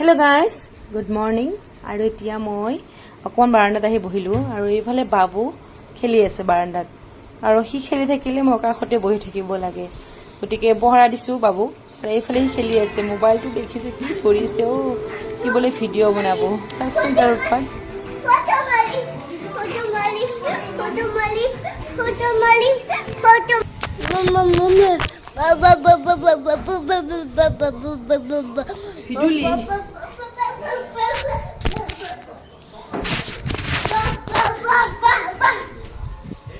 Hello guys good morning और इतना मैं अकमान बारान्दात आहि बहिलो और ये बाबू खेली आछे बारान्दात और हि खेली थाकिले मैं काखते बहि थाकिब लागे गतिके पहरा दिसु बाबू और ये खेली आछे मोबाइल तो देखिसे कि करिसे ओ कि बोले भिडिओ बनाबो साकसुन तार उत्पात Viduli.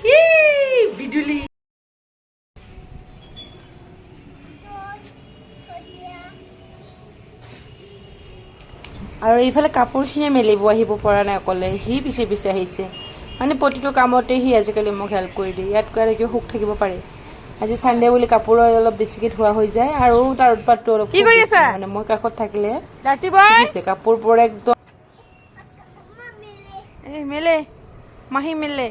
Yay, Viduli. আৰু এইফালে কাপোৰখিনি মেলিব আহিব পৰা নাই অকলে হি পিছে পিছে আহিছে মানে প্ৰতিটো কামতে হি আজিকালি মোক হেল্প কৰি দিয়ে ইয়াত কৰে কি হুক থাকিব পাৰে আজি সানডে বুলি কাপোৰ অলপ বেছিকে ধোৱা হৈ যায় আৰু তাৰ উৎপাতটো অলপ কি কৰি আছে মানে মই কাখত থাকিলে ৰাতিপুৱা কাপোৰ পৰে একদম এ মেলে মাহি মেলে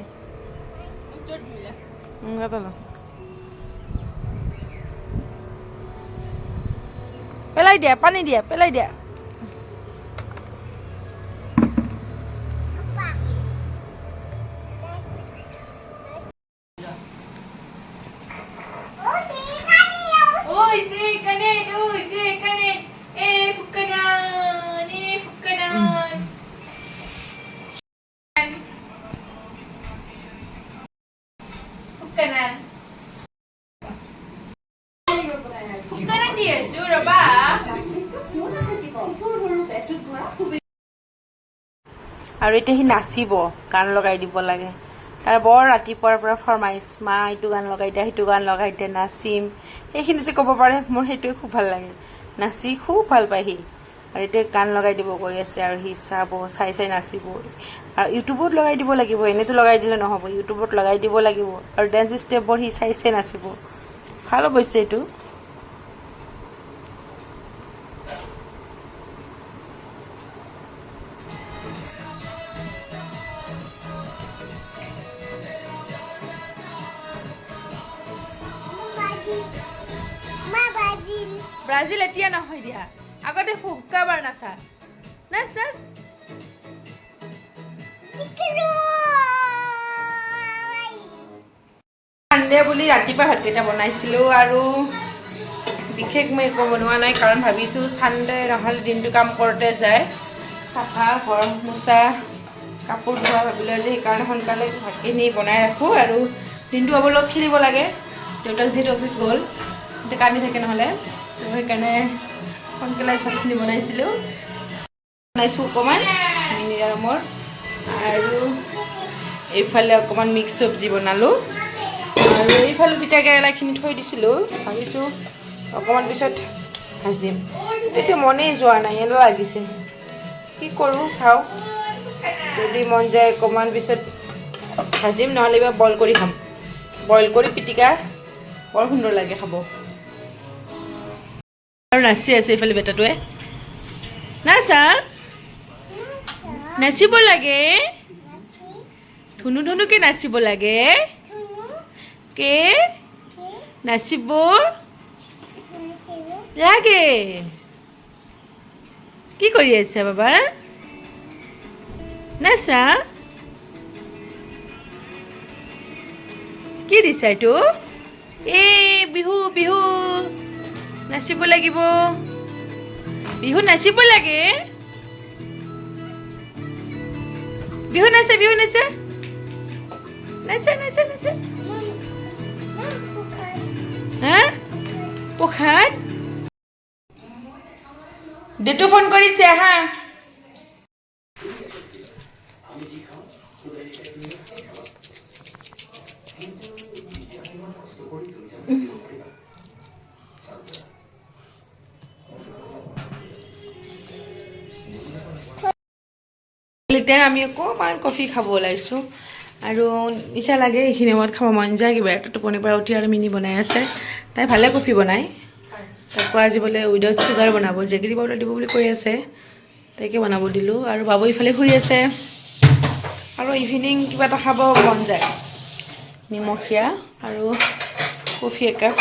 পেলাই দিয়া পানী দিয়া পেলাই দিয়া আৰু এতিয়া হি নাচিব গান লগাই দিব লাগে তাৰ বৰ ৰাতিপুৱাৰ পৰা ফৰমাইছ মা এইটো গান লগাই দিয়া সেইটো গান লগাই দিয়া নাচিম এইখিনি যে ক'ব পাৰে মোৰ সেইটোৱে খুব ভাল লাগে নাচি খুব ভাল পায় সি আৰু এতিয়া গান লগাই দিব কৈ আছে আৰু সি চাব চাই চাই নাচিব আৰু ইউটিউবত লগাই দিব লাগিব এনেতো লগাই দিলে নহ'ব ইউটিউবত লগাই দিব লাগিব আৰু ডেন্স ষ্টেপবোৰ সি চাই চাই নাচিব ভাল হৈছে এইটো ব্ৰাজিল এতিয়া নহয় দিয়া আগতে হুক্কাবাৰ নাচা নাচ নাচ সানডে বুলি ৰাতিপুৱা ভাতকেইটা বনাইছিলোঁ আৰু বিশেষ মই একো বনোৱা নাই কাৰণ ভাবিছোঁ সানডে নহ'লে দিনটো কাম কৰোঁতে যায় চাফা ঘৰ মোচা কাপোৰ ধোৱা ভাবিলোঁ যে সেইকাৰণে সোনকালে ভাতখিনি বনাই ৰাখোঁ আৰু দিনটো অলপ খেলিব লাগে দেউতাক যিহেতু অফিচ গ'ল এতিয়া কান্দি থাকে নহ'লে তো সেইকাৰণে সোনকালে ভাতখিনি বনাইছিলোঁ অকণমান নিৰামৰ আৰু এইফালে অকণমান মিক্স চব্জি বনালোঁ আৰু এইফালে তিতা কেৰেলাখিনি থৈ দিছিলোঁ ভাবিছোঁ অকণমান পিছত ভাজিম এতিয়া মনেই যোৱা নাই এনে লাগিছে কি কৰোঁ চাওঁ যদি মন যায় অকণমান পিছত ভাজিম নহ'লে বা বইল কৰি খাম বইল কৰি পিটিকা বৰ সুন্দৰ লাগে খাব আৰু নাচি আছে এইফালে বেটাটোৱে নাচা নাচিব লাগে ধুনু ধুনুকে নাচিব লাগে কে নাচিব লাগে কি কৰি আছে বাবা নাচা কি দিছা এইটো এ বিহু বিহু নাচিব লাগিব বিহু নাচিব লাগে বিহু নাচে নাচা নাচা নাচা হা প্ৰসাদ দেটো ফোন কৰিছে হা এতিয়া আমি অকণমান কফি খাব ওলাইছোঁ আৰু ইচ্ছা লাগে এইখিনি সময়ত খাব মন যায় কিবা এটা টোপনিৰ পৰা উঠি আৰু মিনি বনাই আছে তাই ভালে কফি বনায় তাকো আজি বোলে উইদাউট চুগাৰ বনাব জেগেৰী পাউডাৰ দিব বুলি কৈ আছে তাইকে বনাব দিলোঁ আৰু বাবু ইফালে শুই আছে আৰু ইভিনিং কিবা এটা খাব মন যায় নিমখীয়া আৰু কফি একাপ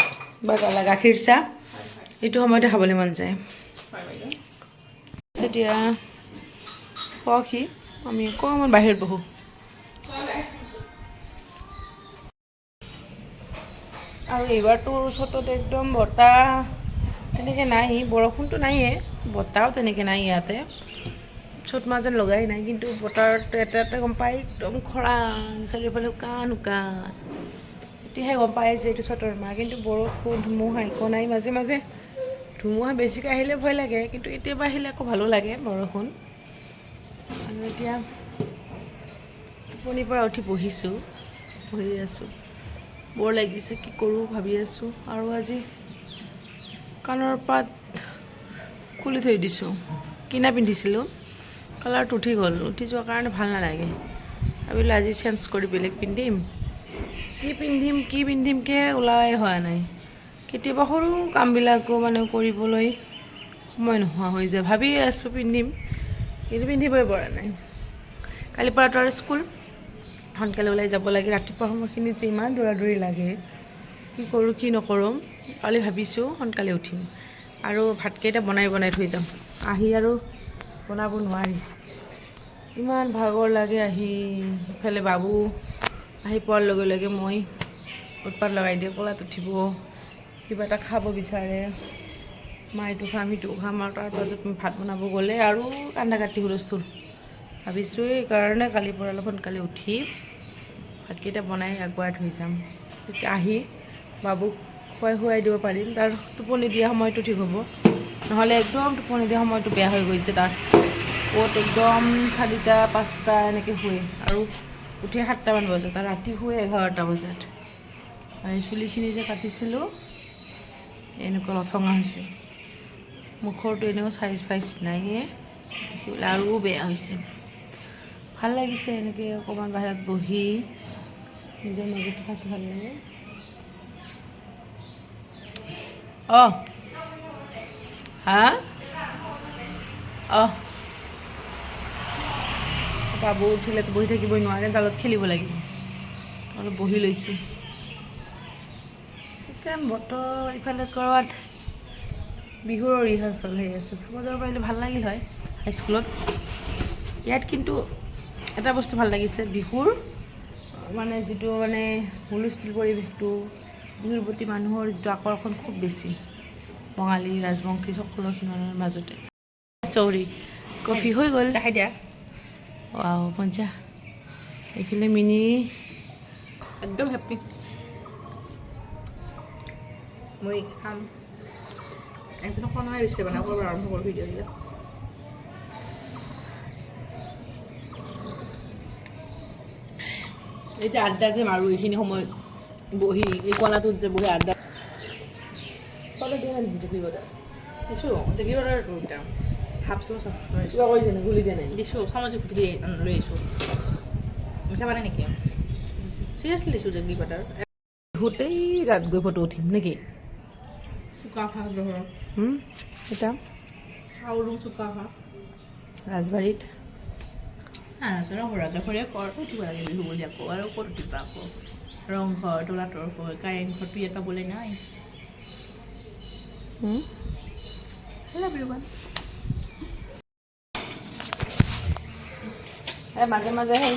বা গাখীৰ চাহ এইটো সময়তে খাবলৈ মন যায় এতিয়া সি আমি অকণমান বাহিৰত বহোঁ। আৰু এইবাৰতো চতত একদম বতাহ তেনেকৈ নাই, বৰষুণটো নাইয়ে, বতাহও তেনেকৈ নাই ইয়াতে, চ'ত মাহ যেন লগাই নাই, কিন্তু বতৰটো এটা গম পায় একদম খৰাং, চাৰিওফালে শুকান শুকান, তেতিয়াহে গম পায় যে এইটো চ'তৰ মাহ। কিন্তু বৰষুণ ধুমুহা একো নাই, মাজে মাজে ধুমুহা বেছিকৈ আহিলে ভয় লাগে, কিন্তু কেতিয়াবা আহিলে আকৌ ভালো লাগে বৰষুণ। আৰু এতিয়া টোপনিৰ পৰা উঠি বহি আছোঁ, বৰ লাগিছে, কি কৰোঁ ভাবি আছোঁ। আৰু আজি কাণৰ পাত খুলি থৈ দিছোঁ, কিনা পিন্ধিছিলোঁ, কালাৰটো উঠি গ'ল, উঠি যোৱাৰ কাৰণে ভাল নালাগে, ভাবিলোঁ আজি চেঞ্জ কৰি বেলেগ পিন্ধিম। কি পিন্ধিমকৈ ওলাই হোৱা নাই। কেতিয়াবা সৰু কামবিলাকো মানে কৰিবলৈ সময় নোহোৱা হৈ যায়, ভাবি আছোঁ পিন্ধিম, কিন্তু পিন্ধিবই পৰা নাই। কালিৰ পৰাতো আৰু স্কুল, সোনকালে ওলাই যাব লাগে, ৰাতিপুৱা সময়খিনিত যে ইমান দৌৰা লাগে, কি কৰোঁ কি নকৰোঁ। কালি ভাবিছোঁ সোনকালে উঠিম আৰু ভাতকেইটা বনাই থৈ যাম, আহি আৰু বনাব নোৱাৰি, ইমান ভাগৰ লাগে আহি। ইফালে বাবু আহি পোৱাৰ লগে লগে মই উৎপাত লগাই দিওঁ, কোলাত উঠিব, কিবা এটা খাব বিচাৰে, মাইটো খাম সিটো খাম, আৰু তাৰ পাছত ভাত বনাব গ'লে আৰু কান্দা কাটি হুলস্থুল। ভাবিছোঁ এইকাৰণে কালিৰ পৰা অলপ সোনকালে উঠি ভাতকেইটা বনাই আগবঢ়াই থৈ যাম, তেতিয়া আহি বাবুক খুৱাই দিব পাৰিম, তাৰ টোপনি দিয়া সময়টো ঠিক হ'ব। নহ'লে একদম টোপনি দিয়া সময়টো বেয়া হৈ গৈছে তাৰ, ক'ত একদম 4টা 5টা এনেকৈ শুৱে, আৰু উঠি 7টামান বজাত, আৰু ৰাতি শুৱে 11টা বজাত। আৰু চুলিখিনি যে কাটিছিলোঁ এনেকুৱা লঠঙা হৈছে, মুখৰটো এনেও চাইজ নাইয়ে, দেখিবলৈ আৰু বেয়া হৈছে। ভাল লাগিছে এনেকৈ অকণমান বাহিৰত বহি নিজৰ মাজতে থাকি ভাল লাগে। বাবু উঠিলেতো বহি থাকিবই নোৱাৰে, তালত খেলিব লাগিব, অলপ বহি লৈছোঁ। সেইকাৰণ বতৰ ইফালে ক'ৰবাত বিহুৰ ৰিহাৰ্চেল হৈ আছে, চাব যাব পাৰিলে ভাল লাগিল হয় হাইস্কুলত। ইয়াত কিন্তু এটা বস্তু ভাল লাগিছে, বিহুৰ মানে যিটো মানে হুলস্থুল পৰিৱেশটো, বিহুৰ প্ৰতি মানুহৰ যিটো আকৰ্ষণ খুব বেছি, বঙালী ৰাজবংশী সকলৰ মাজতে। চৌৰি কফি হৈ গ'ল, দেখাই দিয়া। পঞ্চা এইফালে মিনি একদম হেপ্পী, মই খাম একজনক সময় হৈছে বনাব আৰম্ভ কৰোঁ ভিডিঅ'বিলাক। এতিয়া আড্ডা যে মাৰোঁ এইখিনি সময়ত বহি, এই কণাটোত যে বহি আড্ডা কলে দিয়ে নাই নেকি জেগি বজাৰ দিছোঁ, জেগি বজাৰ হাফ চামুচ কিবা কৰি দিয়ে নাই, গুলি দিয়া নাই, দিছোঁ চামুচ দি লৈ আহিছোঁ। মিঠা পানী নেকি? চিৰিয়াছলি দিছোঁ জেগি বজাৰ। গোটেই তাত গৈ ফটো উঠিম নেকি? চুকাফা এটা চাউলো চুকাফা ৰাজবাৰীত ৰাজঘৰীয়া কৰ উঠিব লাগে বিহু বুলি, আকৌ আৰু ক'ত উঠিবা আকৌ ৰংঘৰ, তলাতল ঘৰ, কাৰেংঘৰটো ইয়াত পাবলৈ নাই। মাজে মাজে সেই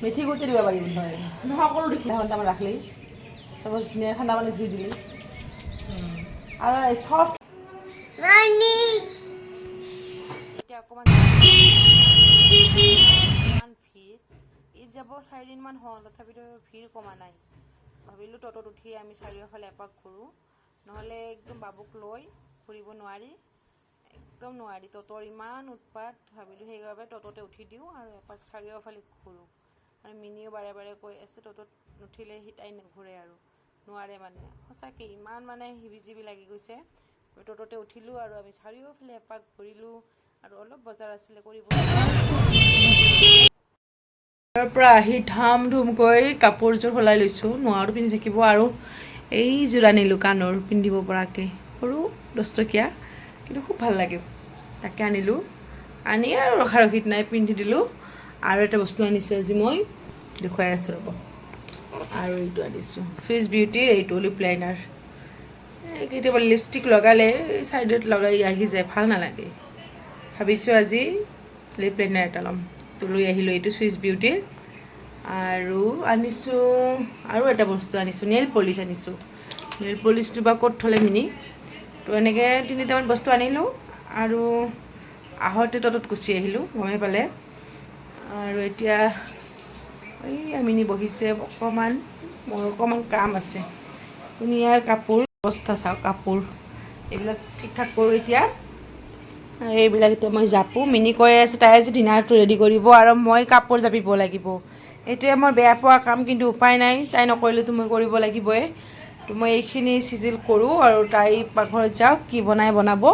মেথি গুটি দিব পাৰিব নহয়, সকলো দেখিলে ঘণ্টামান ৰাখলি, তাৰপাছত ধুনীয়া ঠাণ্ডা পানী ধুই দিলি, আৰু চফ্ট এতিয়া অকণমান ইমান ভিৰ, ঈদ যাব 4 দিনমান হ'ল, তথাপিতো ভিৰ কমা নাই। ভাবিলোঁ ততত উঠি আমি চাৰিওফালে এপাক ঘূৰোঁ, নহ'লে একদম বাবুক লৈ ঘূৰিব নোৱাৰি, একদম নোৱাৰি, ততৰ ইমান উৎপাত। ভাবিলোঁ সেইবাবে তততে উঠি দিওঁ আৰু এপাক চাৰিওফালে ঘূৰোঁ। আৰু মিনিও বাৰে বাৰে কৈ আছে ততত নুঠিলে তাই নুঘূৰে আৰু নোৱাৰে, মানে সঁচাকৈ ইমান মানে হিবিজিবি লাগি গৈছে। তততে উঠিলোঁ আৰু আমি চাৰিওফালে এপাক ঘূৰিলোঁ, আৰু অলপ বজাৰ আছিলে কৰিব। তাৰ পৰা আহি ধাম ধুমকৈ কাপোৰযোৰ সলাই লৈছোঁ, নোৱাৰো পিন্ধি থাকিব, আৰু এইযোৰ আনিলোঁ কাণৰ পিন্ধিব পৰাকৈ, সৰু 10 টকীয়া, কিন্তু খুব ভাল লাগে, তাকে আনিলোঁ। আনি আৰু ৰখাৰখিত নাই, পিন্ধি দিলোঁ। আৰু এটা বস্তু আনিছোঁ আজি মই দেখুৱাই আছোঁ ৰ'ব, আৰু এইটো আনিছোঁ চুইচ বিউটিৰ এইটো লিপ লাইনাৰ। কেতিয়াবা লিপষ্টিক লগালে এই ছাইডত লগাই আহি যায়, ভাল নালাগে, ভাবিছোঁ আজি লিপ লাইনাৰ এটা ল'ম, তো লৈ আহিলোঁ এইটো চুইচ বিউটিৰ। আৰু আনিছোঁ আৰু এটা বস্তু আনিছোঁ, নেইল পলিচ আনিছোঁ। নেইল পলিচটো বা ক'ত থ'লে মিনি, তো এনেকৈ 3টামান বস্তু আনিলোঁ আৰু আহোঁতে ততত গুচি আহিলোঁ, গমেই পালে। আৰু এতিয়া এই মিনি বহিছে অকণমান, মোৰ অকণমান কাম আছে। ধুনীয়াৰ কাপোৰ অৱস্থা চাওক, কাপোৰ এইবিলাক ঠিক ঠাক কৰোঁ এতিয়া। আৰু এইবিলাক এতিয়া মই জাপোঁ। মিনি কৈ আছে তাই আজি ডিনাৰটো ৰেডি কৰিব আৰু মই কাপোৰ জাপিব লাগিব। এইটোৱে মই বেয়া পোৱা কাম, কিন্তু উপায় নাই, তাই নকৰিলেতো মই কৰিব লাগিবই। তো মই এইখিনি চিজিল কৰোঁ আৰু তাই পাকঘৰত যাওক, কি বনাব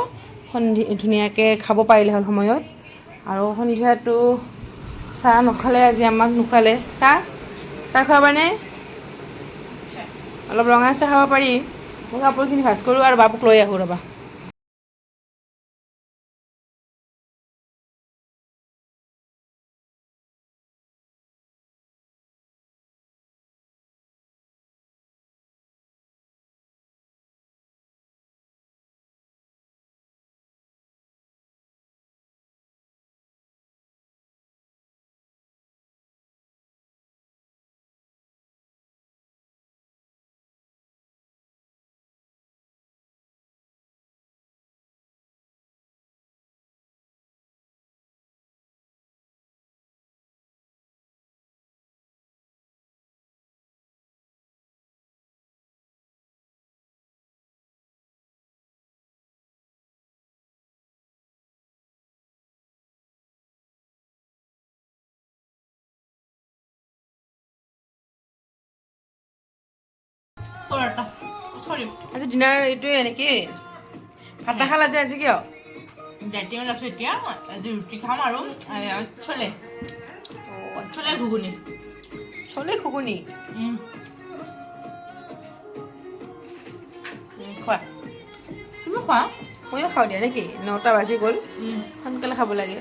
ধুনীয়াকৈ খাব পাৰিলে হ'ল সময়ত। আৰু সন্ধিয়াটো চাহ নখালে, আজি আমাক নোখোৱালে। চাহ খোৱাবানে? অলপ ৰঙা চাহ খাব পাৰি। মই কাপোৰখিনি ভাজ কৰোঁ আৰু বাবুক লৈ আহোঁ ৰ'বা। আজি ডিনাৰ এইটোৱে নেকি? ভাত নাখালা যে আজি কিয়? ডাইটিঙত আছোঁ এতিয়া। আজি ৰুটি খাম আৰু চলে ঘুগুনি। চলে ঘুগুনি খোৱা, তুমি খোৱা? ময়ো খাওঁ দিয়া নেকি? 9টা বাজি গ'ল, সোনকালে খাব লাগে।